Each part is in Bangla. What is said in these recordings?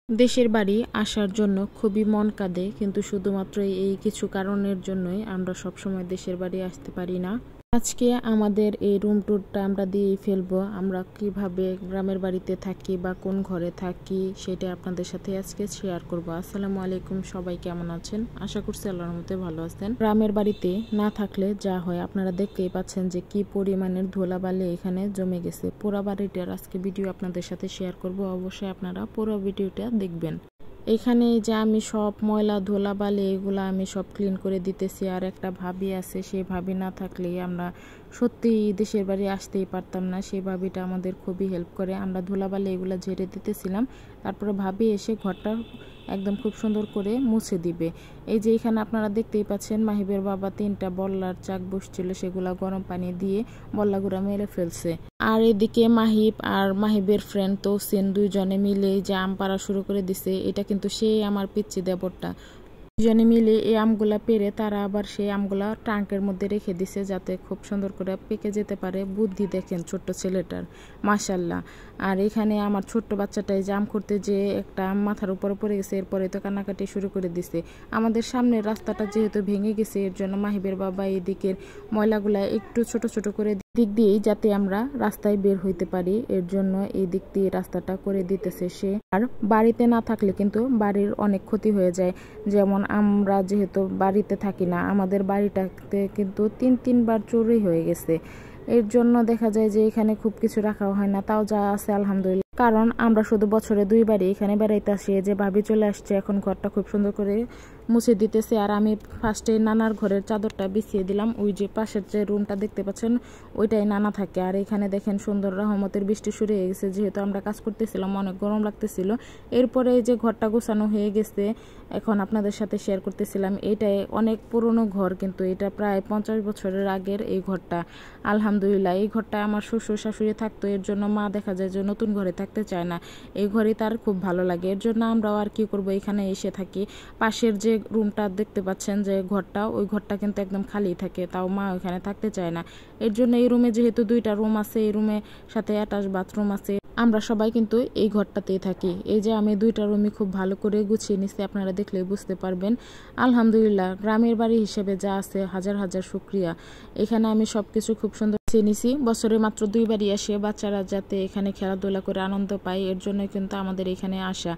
দেশের বাড়ি আসার জন্য খুবই মন কাঁদে, কিন্তু শুধুমাত্র এই কিছু কারণের জন্যই আমরা সবসময় দেশের বাড়ি আসতে পারি না। আজকে আমাদের এই রুম ট্যুরটা আমরা দিয়েই ফেলবো। আমরা কিভাবে গ্রামের বাড়িতে থাকি বা কোন ঘরে থাকি সেটা আপনাদের সাথে আজকে শেয়ার করব। আসসালামু আলাইকুম, সবাই কেমন আছেন? আশা করছি আল্লাহর রহমতে ভালো আছেন। গ্রামের বাড়িতে না থাকলে যা হয় আপনারা দেখতেই পাচ্ছেন যে কি পরিমাণের ধুলাবালি এখানে জমে গেছে। পুরো বাড়িটার আজকে ভিডিও আপনাদের সাথে শেয়ার করব, অবশ্যই আপনারা পুরো ভিডিওটা দেখবেন। এখানে যে আমি সব ময়লা ধুলাবালি এগুলো আমি সব ক্লিন করে দিতেছি। আর একটা ভাবি আছে, সেই ভাবি না থাকলে আমরা সত্যি দেশের বাড়ি আসতেই পারতাম না। সেই ভাবিটা আমাদের খুবই হেল্প করে। আমরা ধুলাবালি এগুলো ঝেড়ে দিতেছিলাম, তারপরে ভাবি এসে ঘরটা একদম খুব সুন্দর করে মুছে দিবে। এই যে এখানে আপনারা দেখতেই পাচ্ছেন মাহিবের বাবা 3টা বল্লার চাক বসছিল, সেগুলা গরম পানি দিয়ে বল্লাগুড়া মেরে ফেলছে। আর এদিকে মাহিব আর মাহিবের ফ্রেন্ড তৌসিন দুইজনে মিলে যে আম পাড়া শুরু করে দিছে। এটা কিন্তু সেই আমার পিচ্চি দেবরটা। দুজনে মিলে এই আমগুলা পেরে তারা আবার সেই আমগুলা ট্রাঙ্কের মধ্যে রেখে দিছে, যাতে খুব সুন্দর করে পেকে যেতে পারে। বুদ্ধি দেখেন ছোট্ট ছেলেটার, মাশাল্লাহ। আর এখানে আমার ছোট্ট বাচ্চাটাই জাম করতে যে একটা আম মাথার উপরে পড়ে গেছে, এরপরে তো কান্নাকাটি শুরু করে দিছে। আমাদের সামনের রাস্তাটা যেহেতু ভেঙে গেছে, এর জন্য মাহিবের বাবা এই দিকের ময়লাগুলা একটু ছোট ছোট করে দিক দিয়েই যাতে আমরা রাস্তায় বের হইতে পারি, এর জন্য এই দিক দিয়ে রাস্তাটা করে দিতেছে সে। আর বাড়িতে না থাকলে কিন্তু বাড়ির অনেক ক্ষতি হয়ে যায়। যেমন আমরা যেহেতু বাড়িতে থাকি না, আমাদের বাড়িটাতে কিন্তু 3বার চুরি হয়ে গেছে। এর জন্য দেখা যায় যে এখানে খুব কিছু রাখা হয় না, তাও যা আছে আলহামদুলিল্লাহ। কারণ আমরা শুধু বছরে 2বারই এখানে বেড়াইতে আসি। যে ভাবি চলে আসছে, এখন ঘরটা খুব সুন্দর করে মুছে দিতেছে। আর আমি ফার্স্টে নানার ঘরের চাদরটা বিছিয়ে দিলাম। ওই যে পাশের যে রুমটা দেখতে পাচ্ছেন ওইটাই নানা থাকে। আর এখানে দেখেন সুন্দর রহমতের বৃষ্টি শুরু হয়ে গেছে, যেহেতু আমরা কাজ করতেছিলাম অনেক গরম লাগতেছিল। এরপরে এই যে ঘরটা গোছানো হয়ে গেছে, এখন আপনাদের সাথে শেয়ার করতেছিলাম। এটাই অনেক পুরনো ঘর, কিন্তু এটা প্রায় 50 বছরের আগের এই ঘরটা। আলহামদুলিল্লাহ, এই ঘরটা আমার শ্বশুর শাশুড়ি থাকতো, এর জন্য মা দেখা যায় যে নতুন ঘরে থাকতে চায় না। এই ঘরে তার খুব ভালো লাগে, এর জন্য আমরাও আর কি করবো এখানে এসে থাকি। পাশের যে রুমটা দেখতে পাচ্ছেন যে ঘরটা, ওই ঘরটা কিন্তু একদম খালি থাকে, তাও মা ওইখানে থাকতে চায় না। এর জন্য এই রুমে যেহেতু 2টা রুম আছে, এই রুমের সাথে অ্যাটাচ বাথরুম আছে, আমরা সবাই কিন্তু এই ঘরটাতেই থাকি। এই যে আমি 2টা রুমই খুব ভালো করে গুছিয়ে নিচ্ছি, আপনারা দেখলে বুঝতে পারবেন। আলহামদুলিল্লাহ, গ্রামের বাড়ি হিসেবে যা আছে হাজার হাজার শুকরিয়া। এখানে আমি সবকিছু খুব সুন্দর নিছি। বছরে মাত্র 2বারই আসে, বাচ্চারা যাতে এখানে খেলাধুলা করে আনন্দ পায়, এর জন্য কিন্তু আমাদের এখানে আসা।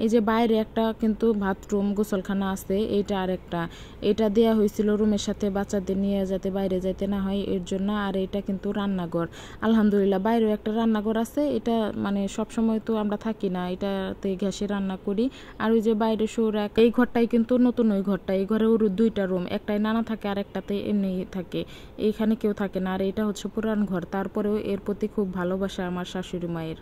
এই যে বাইরে একটা কিন্তু বাথরুম গোসলখানা আছে, এইটা আরেকটা, এটা দেয়া হয়েছিল রুমের সাথে বাচ্চাদের নিয়ে যাতে বাইরে যাইতে না হয়, এর জন্য। আর এটা কিন্তু রান্নাঘর। আলহামদুলিল্লাহ, বাইরেও একটা রান্নাঘর আছে। এটা মানে সবসময় তো আমরা থাকি না, এটাতে গ্যাসে রান্না করি। আর ওই যে বাইরে সৌরা, এই ঘরটাই কিন্তু নতুন ওই ঘরটা। এই ঘরে ওর 2টা রুম, একটাই নানা থাকে আর একটাতে এমনি থাকে, এইখানে কেউ থাকে না। আর এটা হচ্ছে পুরান ঘর, তারপরেও এর প্রতি খুব ভালোবাসা আমার শাশুড়ি মায়ের।